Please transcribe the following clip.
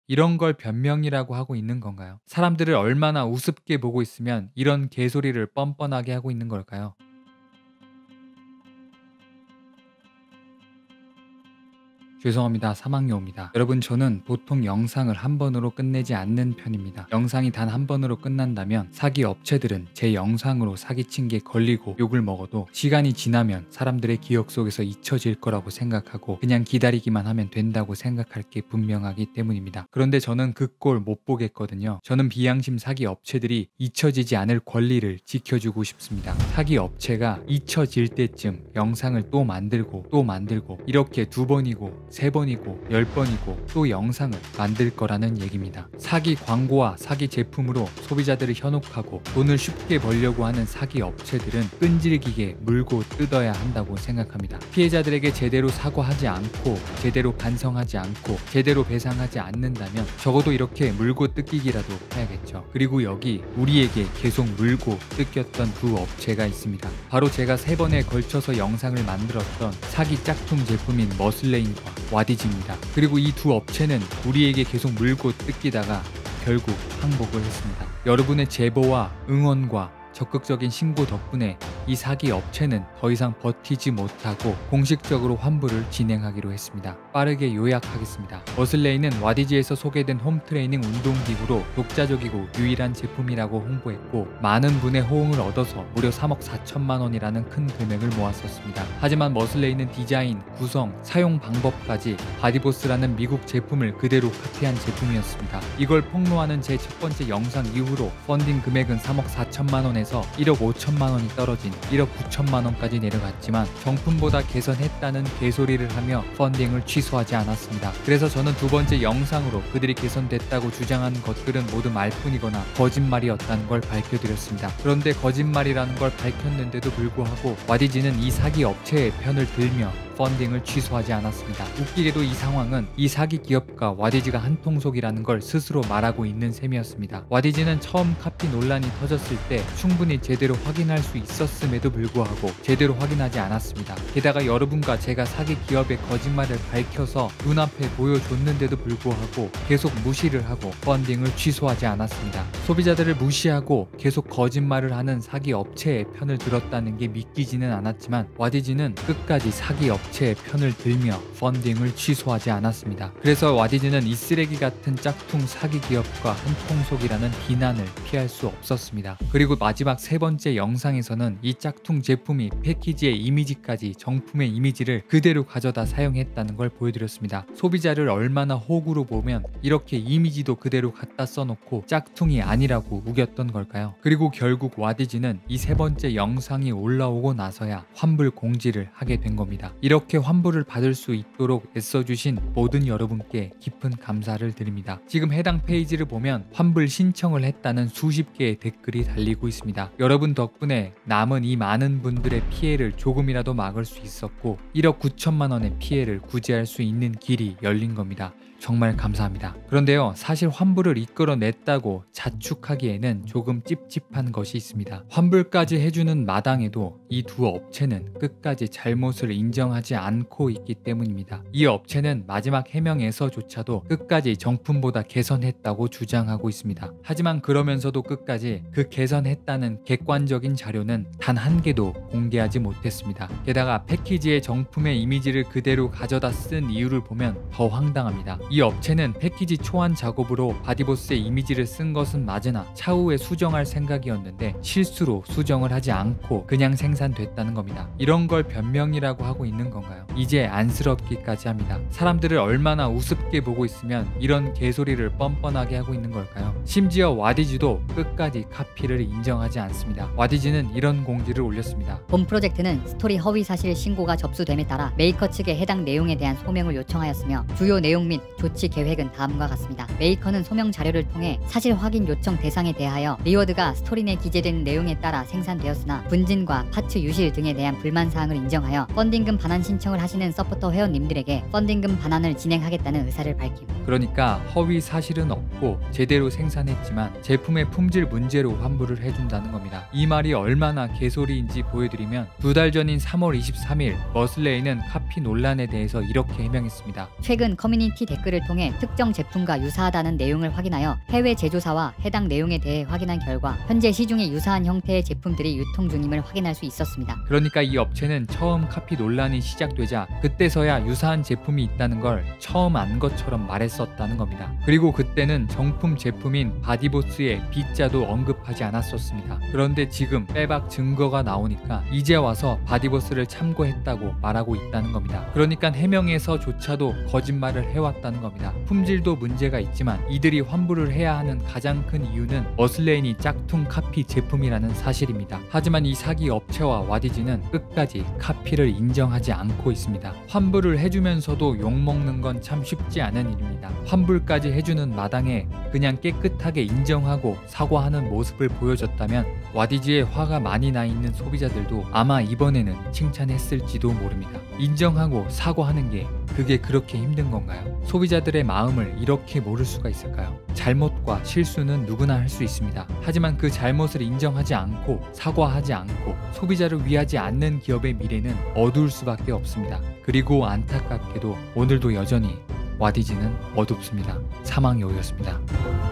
이런 걸 변명이라고 하고 있는 건가요? 사람들을 얼마나 우습게 보고 있으면 이런 개소리를 뻔뻔하게 하고 있는 걸까요? 죄송합니다. 사망여우입니다. 여러분, 저는 보통 영상을 한 번으로 끝내지 않는 편입니다. 영상이 단 한 번으로 끝난다면 사기 업체들은 제 영상으로 사기친 게 걸리고 욕을 먹어도 시간이 지나면 사람들의 기억 속에서 잊혀질 거라고 생각하고 그냥 기다리기만 하면 된다고 생각할 게 분명하기 때문입니다. 그런데 저는 그 꼴 못 보겠거든요. 저는 비양심 사기 업체들이 잊혀지지 않을 권리를 지켜주고 싶습니다. 사기 업체가 잊혀질 때쯤 영상을 또 만들고 이렇게 2번이고 3번이고 10번이고 또 영상을 만들 거라는 얘기입니다. 사기 광고와 사기 제품으로 소비자들을 현혹하고 돈을 쉽게 벌려고 하는 사기 업체들은 끈질기게 물고 뜯어야 한다고 생각합니다. 피해자들에게 제대로 사과하지 않고 제대로 반성하지 않고 제대로 배상하지 않는다면 적어도 이렇게 물고 뜯기기라도 해야겠죠. 그리고 여기 우리에게 계속 물고 뜯겼던 두 업체가 있습니다. 바로 제가 3번에 걸쳐서 영상을 만들었던 사기 짝퉁 제품인 머슬레인과 와디즈입니다. 그리고 이 두 업체는 우리에게 계속 물고 뜯기다가 결국 항복을 했습니다. 여러분의 제보와 응원과 적극적인 신고 덕분에 이 사기 업체는 더 이상 버티지 못하고 공식적으로 환불을 진행하기로 했습니다. 빠르게 요약하겠습니다. 머슬레인은 와디즈에서 소개된 홈트레이닝 운동기구로 독자적이고 유일한 제품이라고 홍보했고 많은 분의 호응을 얻어서 무려 3억 4천만 원이라는 큰 금액을 모았었습니다. 하지만 머슬레인은 디자인, 구성, 사용 방법까지 바디보스라는 미국 제품을 그대로 카피한 제품이었습니다. 이걸 폭로하는 제 첫 번째 영상 이후로 펀딩 금액은 3억 4천만 원에서 1억 5천만 원이 떨어진 1억 9천만 원까지 내려갔지만 정품보다 개선했다는 개소리를 하며 펀딩을 취소하지 않았습니다. 그래서 저는 두 번째 영상으로 그들이 개선됐다고 주장하는 것들은 모두 말뿐이거나 거짓말이었다는 걸 밝혀드렸습니다. 그런데 거짓말이라는 걸 밝혔는데도 불구하고 와디즈는 이 사기 업체의 편을 들며 펀딩을 취소하지 않았습니다. 웃기게도 이 상황은 이 사기 기업과 와디즈가 한 통속이라는 걸 스스로 말하고 있는 셈이었습니다. 와디즈는 처음 카피 논란이 터졌을 때 충분히 제대로 확인할 수 있었음에도 불구하고 제대로 확인하지 않았습니다. 게다가 여러분과 제가 사기 기업의 거짓말을 밝혀서 눈앞에 보여줬는데도 불구하고 계속 무시를 하고 펀딩을 취소하지 않았습니다. 소비자들을 무시하고 계속 거짓말을 하는 사기 업체의 편을 들었다는 게 믿기지는 않았지만 와디즈는 끝까지 사기 업체의 편을 들며 펀딩을 취소하지 않았습니다. 그래서 와디즈는 이 쓰레기 같은 짝퉁 사기 기업과 한 통속이라는 비난을 피할 수 없었습니다. 그리고 마지막 3번째 영상에서는 이 짝퉁 제품이 패키지의 이미지까지 정품의 이미지를 그대로 가져다 사용했다는 걸 보여드렸습니다. 소비자를 얼마나 호구로 보면 이렇게 이미지도 그대로 갖다 써놓고 짝퉁이 아니라고 우겼던 걸까요? 그리고 결국 와디즈는 이 3번째 영상이 올라오고 나서야 환불 공지를 하게 된 겁니다. 이렇게 환불을 받을 수 있도록 애써주신 모든 여러분께 깊은 감사를 드립니다. 지금 해당 페이지를 보면 환불 신청을 했다는 수십 개의 댓글이 달리고 있습니다. 여러분 덕분에 남은 이 많은 분들의 피해를 조금이라도 막을 수 있었고 1억 9천만 원의 피해를 구제할 수 있는 길이 열린 겁니다. 정말 감사합니다. 그런데요, 사실 환불을 이끌어냈다고 자축하기에는 조금 찝찝한 것이 있습니다. 환불까지 해주는 마당에도 이 두 업체는 끝까지 잘못을 인정하지 않고 있기 때문입니다. 이 업체는 마지막 해명에서조차도 끝까지 정품보다 개선했다고 주장하고 있습니다. 하지만 그러면서도 끝까지 그 개선했다는 객관적인 자료는 단 한 개도 공개하지 못했습니다. 게다가 패키지의 정품의 이미지를 그대로 가져다 쓴 이유를 보면 더 황당합니다. 이 업체는 패키지 초안 작업으로 바디보스의 이미지를 쓴 것은 맞으나 차후에 수정할 생각이었는데 실수로 수정을 하지 않고 그냥 생산됐다는 겁니다. 이런 걸 변명이라고 하고 있는 건가요? 이제 안쓰럽기까지 합니다. 사람들을 얼마나 우습게 보고 있으면 이런 개소리를 뻔뻔하게 하고 있는 걸까요? 심지어 와디즈도 끝까지 카피를 인정하지 않습니다. 와디즈는 이런 공지를 올렸습니다. 본 프로젝트는 스토리 허위 사실 신고가 접수됨에 따라 메이커 측에 해당 내용에 대한 소명을 요청하였으며 주요 내용 및 조치 계획은 다음과 같습니다. 메이커는 소명 자료를 통해 사실 확인 요청 대상에 대하여 리워드가 스토리 내 기재된 내용에 따라 생산되었으나 분진과 파츠 유실 등에 대한 불만 사항을 인정하여 펀딩금 반환 신청을 하시는 서포터 회원님들에게 펀딩금 반환을 진행하겠다는 의사를 밝힘. 그러니까 허위 사실은 없고 제대로 생산했지만 제품의 품질 문제로 환불을 해준다는 겁니다. 이 말이 얼마나 개소리인지 보여드리면 2달 전인 3월 23일 머슬레인은 카피 논란에 대해서 이렇게 해명했습니다. 최근 커뮤니티 댓글 댓글을 통해 특정 제품과 유사하다는 내용을 확인하여 해외 제조사와 해당 내용에 대해 확인한 결과 현재 시중에 유사한 형태의 제품들이 유통 중임을 확인할 수 있었습니다. 그러니까 이 업체는 처음 카피 논란이 시작되자 그때서야 유사한 제품이 있다는 걸 처음 안 것처럼 말했었다는 겁니다. 그리고 그때는 정품 제품인 바디보스의 B자도 언급하지 않았었습니다. 그런데 지금 빼박 증거가 나오니까 이제 와서 바디보스를 참고했다고 말하고 있다는 겁니다. 그러니까 해명에서조차도 거짓말을 해왔다는 겁니다. 품질도 문제가 있지만 이들이 환불을 해야 하는 가장 큰 이유는 머슬레인이 짝퉁 카피 제품이라는 사실입니다. 하지만 이 사기 업체와 와디즈는 끝까지 카피를 인정하지 않고 있습니다. 환불을 해주면서도 욕먹는 건 참 쉽지 않은 일입니다. 환불까지 해주는 마당에 그냥 깨끗하게 인정하고 사과하는 모습을 보여줬다면 와디즈에 화가 많이 나 있는 소비자들도 아마 이번에는 칭찬했을지도 모릅니다. 인정하고 사과하는 게 그게 그렇게 힘든 건가요? 소비자들의 마음을 이렇게 모를 수가 있을까요? 잘못과 실수는 누구나 할 수 있습니다. 하지만 그 잘못을 인정하지 않고 사과하지 않고 소비자를 위하지 않는 기업의 미래는 어두울 수밖에 없습니다. 그리고 안타깝게도 오늘도 여전히 와디즈는 어둡습니다. 사망여우였습니다.